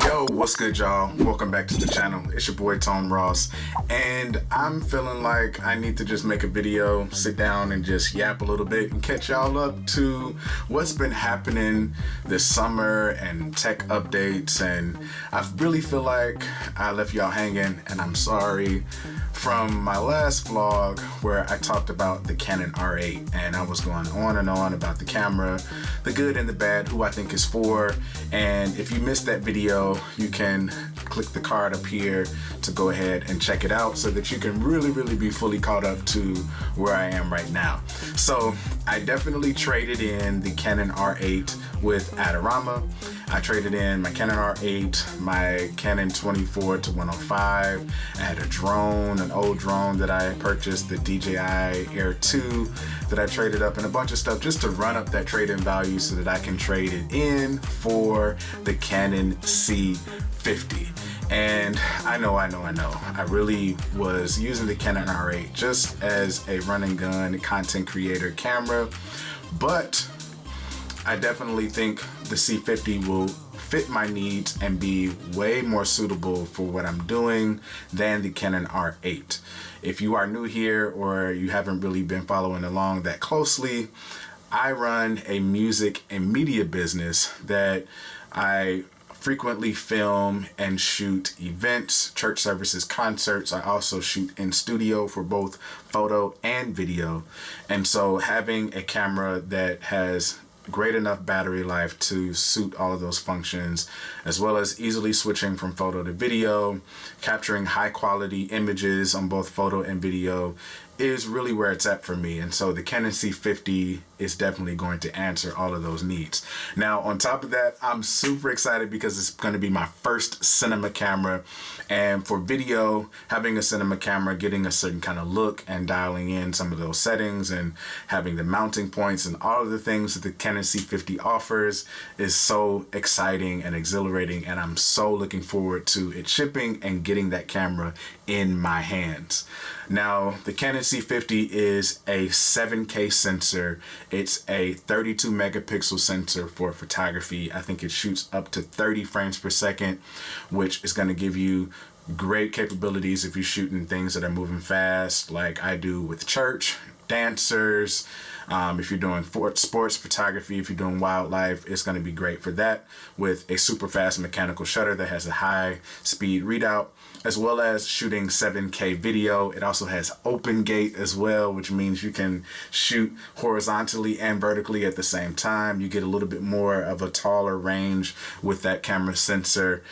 Yo, what's good, y'all? Welcome back to the channel. It's your boy Tom Ross, and I'm feeling like I need to just make a video, sit down and just yap a little bit and catch y'all up to what's been happening this summer and tech updates. And I really feel like I left y'all hanging, and I'm sorry. From my last vlog where I talked about the Canon R8 and I was going on and on about the camera, the good and the bad, who I think is for. And if you missed that video, you can click the card up here to go ahead and check it out so that you can really be fully caught up to where I am right now. So I definitely traded in the Canon R8 with Adorama. I traded in my Canon R8, my Canon 24-105. I had a drone, an old drone that I purchased, the DJI Air 2 that I traded up, and a bunch of stuff just to run up that trade-in value so that I can trade it in for the Canon C50. And I know. I really was using the Canon R8 just as a run and gun content creator camera, but I definitely think the C50 will fit my needs and be way more suitable for what I'm doing than the Canon R8. If you are new here or you haven't really been following along that closely, I run a music and media business that I frequently film and shoot events, church services, concerts. I also shoot in studio for both photo and video. And so having a camera that has great enough battery life to suit all of those functions, as well as easily switching from photo to video, capturing high quality images on both photo and video, is really where it's at for me. And so the Canon C50 is definitely going to answer all of those needs. Now, on top of that, I'm super excited because it's going to be my first cinema camera. And for video, having a cinema camera, getting a certain kind of look and dialing in some of those settings and having the mounting points and all of the things that the Canon C50 offers is so exciting and exhilarating. And I'm so looking forward to it shipping and getting that camera in my hands. Now, the Canon C50 is a 7K sensor. It's a 32 megapixel sensor for photography. I think it shoots up to 30 frames per second, which is going to give you great capabilities if you're shooting things that are moving fast, like I do with church, dancers. If you're doing sports photography, if you're doing wildlife, it's going to be great for that, with a super fast mechanical shutter that has a high speed readout, as well as shooting 7K video. It also has open gate as well, which means you can shoot horizontally and vertically at the same time. You get a little bit more of a taller range with that camera sensor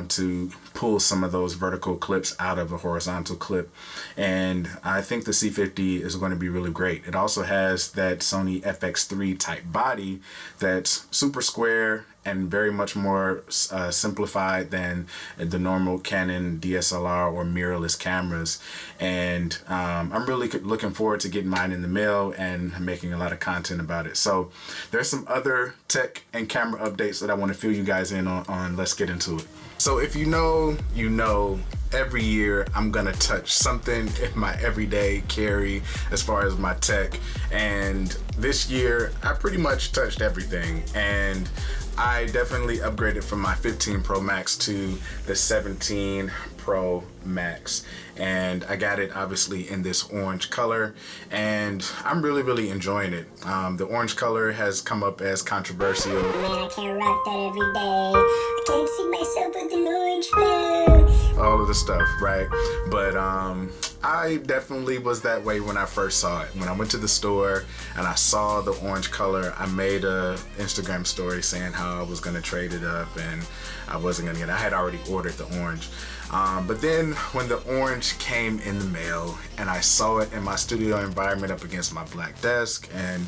to pull some of those vertical clips out of a horizontal clip. And I think the C50 is going to be really great. It also has that Sony FX3 type body that's super square and very much more simplified than the normal Canon DSLR or mirrorless cameras. And I'm really looking forward to getting mine in the mail and making a lot of content about it. So there's some other tech and camera updates that I want to fill you guys in on. Let's get into it. So if you know, every year I'm gonna touch something in my everyday carry as far as my tech. And this year I pretty much touched everything. And I definitely upgraded from my 15 Pro Max to the 17 Pro Max, and I got it obviously in this orange color, and I'm really enjoying it. The orange color has come up as controversial. Man, I can't rock that every day. I can't see myself with an orange face. All of the stuff, right? But I definitely was that way when I first saw it. When I went to the store and I saw the orange color, I made a Instagram story saying how I was gonna trade it up and I wasn't gonna get it. I had already ordered the orange. But then when the orange came in the mail and I saw it in my studio environment up against my black desk and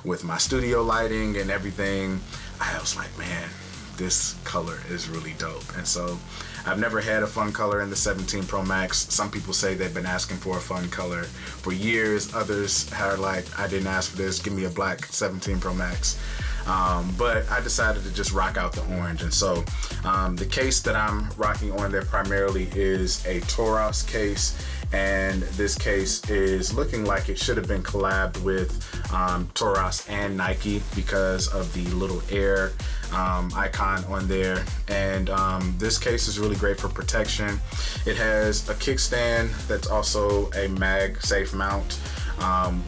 with my studio lighting and everything, I was like, man, this color is really dope. And so I've never had a fun color in the 17 Pro Max. Some people say they've been asking for a fun color for years. Others are like, I didn't ask for this, give me a black 17 Pro Max. but I decided to just rock out the orange. And so the case that I'm rocking on there primarily is a Toros case, and this case is looking like it should have been collabed with Toros and Nike because of the little air icon on there. And this case is really great for protection. It has a kickstand that's also a MagSafe mount,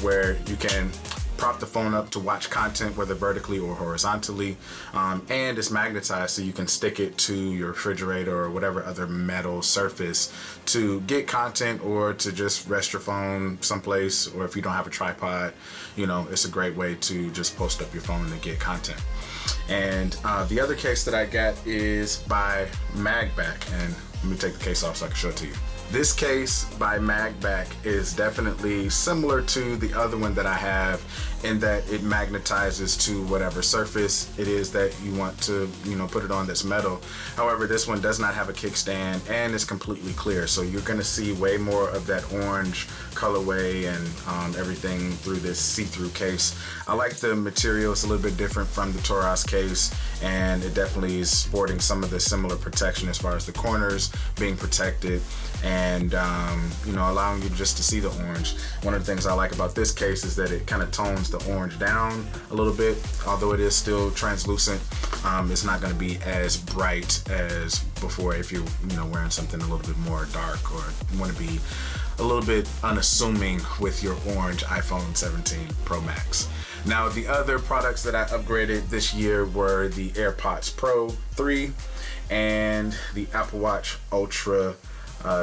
where you can prop the phone up to watch content, whether vertically or horizontally, and it's magnetized, so you can stick it to your refrigerator or whatever other metal surface to get content, or to just rest your phone someplace, or if you don't have a tripod, you know, it's a great way to just post up your phone and get content. And the other case that I got is by Magback, and let me take the case off so I can show it to you. This case by Magback is definitely similar to the other one that I have, in that it magnetizes to whatever surface it is that you want to, you know, put it on that's metal. However, this one does not have a kickstand and is completely clear, so you're going to see way more of that orange colorway and everything through this see-through case. I like the material. It's a little bit different from the Toros case, and it definitely is sporting some of the similar protection as far as the corners being protected, and you know, allowing you just to see the orange. One of the things I like about this case is that it kind of tones the orange down a little bit. Although it is still translucent, it's not going to be as bright as before if you're, you know, wearing something a little bit more dark, or you want to be a little bit unassuming with your orange iPhone 17 Pro Max. Now, the other products that I upgraded this year were the AirPods Pro 3 and the Apple Watch Ultra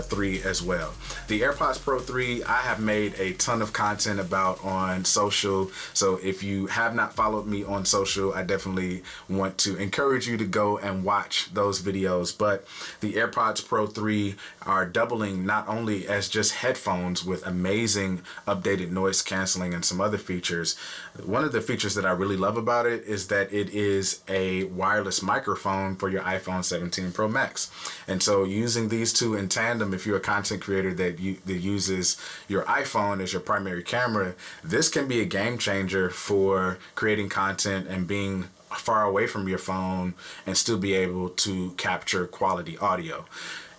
3 as well. The AirPods Pro 3 I have made a ton of content about on social, so if you have not followed me on social, I definitely want to encourage you to go and watch those videos. But the AirPods Pro 3 are doubling not only as just headphones with amazing updated noise canceling and some other features. One of the features that I really love about it is that it is a wireless microphone for your iPhone 17 Pro Max. And so using these two in tandem, if you're a content creator that uses your iPhone as your primary camera, this can be a game changer for creating content and being far away from your phone and still be able to capture quality audio.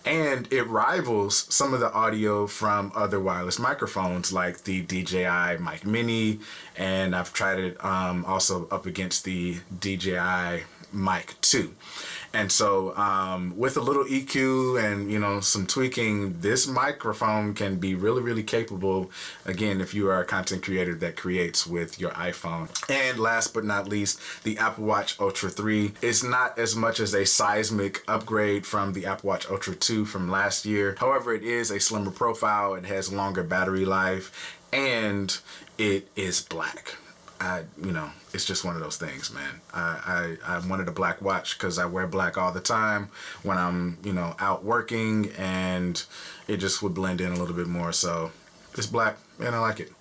And it rivals some of the audio from other wireless microphones like the DJI Mic Mini, and I've tried it also up against the DJI Mic 2. And so with a little EQ and, you know, some tweaking, this microphone can be really, really capable, again, if you are a content creator that creates with your iPhone. And last but not least, the Apple Watch Ultra 3 is not as much as a seismic upgrade from the Apple Watch Ultra 2 from last year. However, it is a slimmer profile, it has longer battery life, and it is black. You know, it's just one of those things, man. I wanted a black watch because I wear black all the time when I'm, you know, out working, and it just would blend in a little bit more. So it's black and I like it.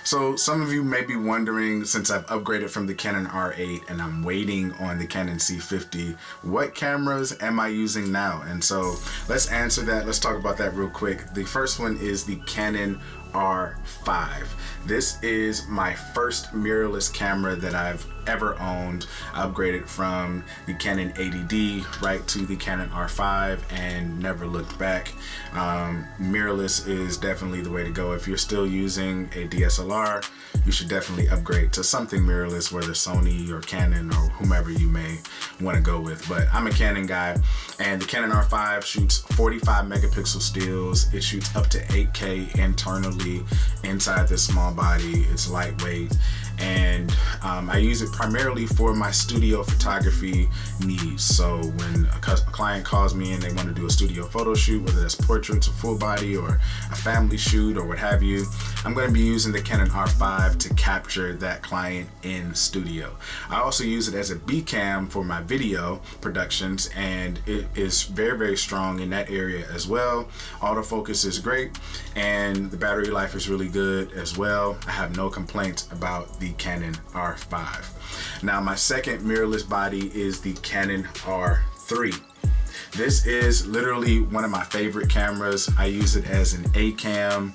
So some of you may be wondering, since I've upgraded from the Canon R8 and I'm waiting on the Canon C50, what cameras am I using now? And so let's answer that. Let's talk about that real quick. The first one is the Canon R5. This is my first mirrorless camera that I've ever owned. I upgraded from the Canon 80D right to the Canon R5 and never looked back. Mirrorless is definitely the way to go. If you're still using a DSLR, you should definitely upgrade to something mirrorless, whether Sony or Canon or whomever you may want to go with. But I'm a Canon guy, and the Canon R5 shoots 45 megapixel stills. It shoots up to 8K internally inside this small body. It's lightweight, and I use it primarily for my studio photography needs. So when a client calls me and they want to do a studio photo shoot, whether that's portraits or full body or a family shoot or what have you, I'm going to be using the Canon R5 to capture that client in studio. I also use it as a B cam for my video productions, and it is very, very strong in that area as well. Autofocus is great, and the battery life is really good as well. I have no complaints about the Canon R5. Now, my second mirrorless body is the Canon R3. This is literally one of my favorite cameras. I use it as an A-cam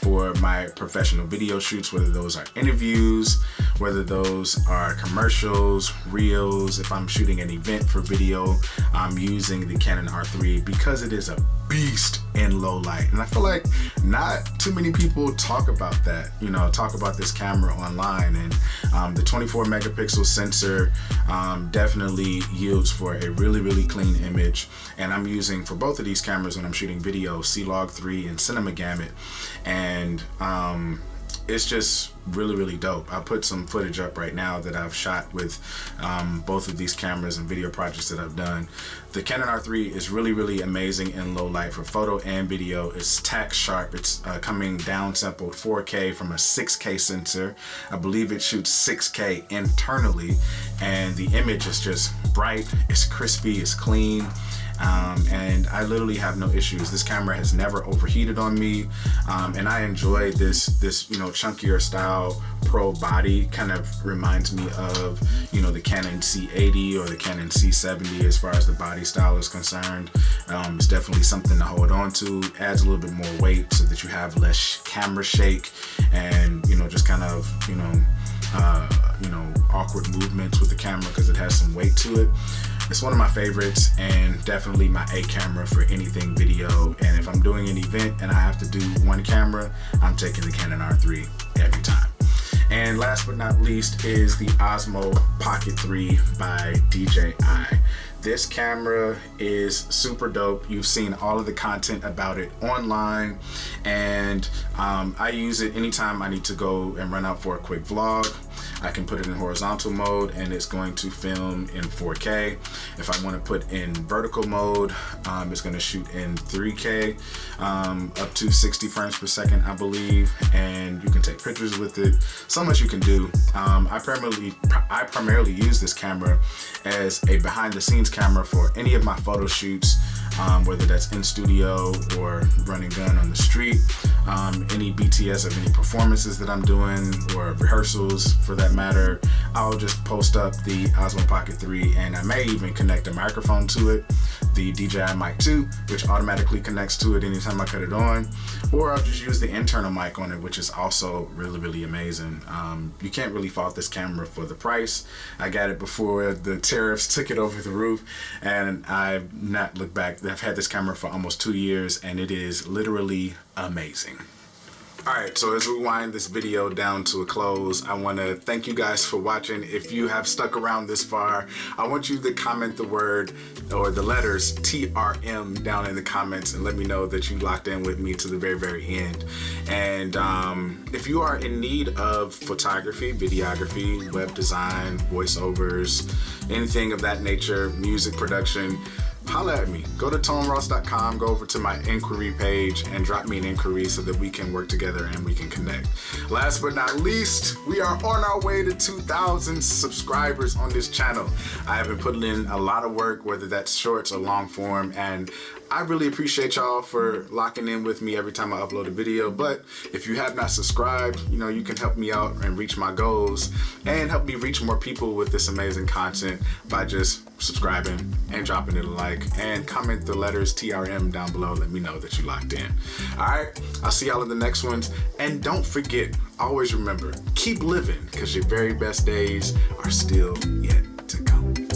for my professional video shoots, whether those are interviews, whether those are commercials, reels. If I'm shooting an event for video, I'm using the Canon R3 because it is a beast in low light. And I feel like not too many people talk about that, talk about this camera online. And the 24 megapixel sensor definitely yields for a really, really clean image. And I'm using, for both of these cameras when I'm shooting video, C-Log 3 and Cinema Gamut. And it's just really, really dope. I put some footage up right now that I've shot with both of these cameras and video projects that I've done. The Canon R3 is really, really amazing in low light for photo and video. It's tack sharp. It's coming down sampled 4K from a 6K sensor. I believe it shoots 6K internally, and the image is just bright, it's crispy, it's clean. And I literally have no issues. This camera has never overheated on me, and I enjoy this chunkier style pro body. Kind of reminds me of the Canon C80 or the Canon C70 as far as the body style is concerned. It's definitely something to hold on to. Adds a little bit more weight so that you have less camera shake and just kind of awkward movements with the camera because it has some weight to it. It's one of my favorites and definitely my A camera for anything video. And if I'm doing an event and I have to do one camera, I'm taking the Canon R3 every time. And last but not least is the Osmo Pocket 3 by DJI. This camera is super dope. You've seen all of the content about it online, and I use it anytime I need to go and run out for a quick vlog. I can put it in horizontal mode and it's going to film in 4K. If I want to put in vertical mode, it's going to shoot in 3K, up to 60 frames per second, I believe, and you can take pictures with it. So much you can do. I primarily use this camera as a behind the scenes camera for any of my photo shoots, whether that's in studio or running gun on the street, any BTS of any performances that I'm doing or rehearsals for that matter. I'll just post up the Osmo Pocket 3 and I may even connect a microphone to it, the DJI Mic 2, which automatically connects to it anytime I cut it on, or I'll just use the internal mic on it, which is also really, really amazing. You can't really fault this camera for the price. I got it before the tariffs took it over the roof, and I've not looked back. I've had this camera for almost 2 years and it is literally amazing. Alright, so as we wind this video down to a close, I want to thank you guys for watching. If you have stuck around this far, I want you to comment the word or the letters TRM down in the comments and let me know that you locked in with me to the very, very end. And if you are in need of photography, videography, web design, voiceovers, anything of that nature, music production, holla at me. Go to toneross.com, go over to my inquiry page and drop me an inquiry so that we can work together and we can connect. Last but not least, we are on our way to 2,000 subscribers on this channel. I have been putting in a lot of work, whether that's shorts or long form, and I really appreciate y'all for locking in with me every time I upload a video. But if you have not subscribed, you can help me out and reach my goals and help me reach more people with this amazing content by just subscribing and dropping it a like and comment the letters TRM down below. Let me know that you locked in. All right, I'll see y'all in the next ones. And don't forget, always remember, keep living because your very best days are still yet to come.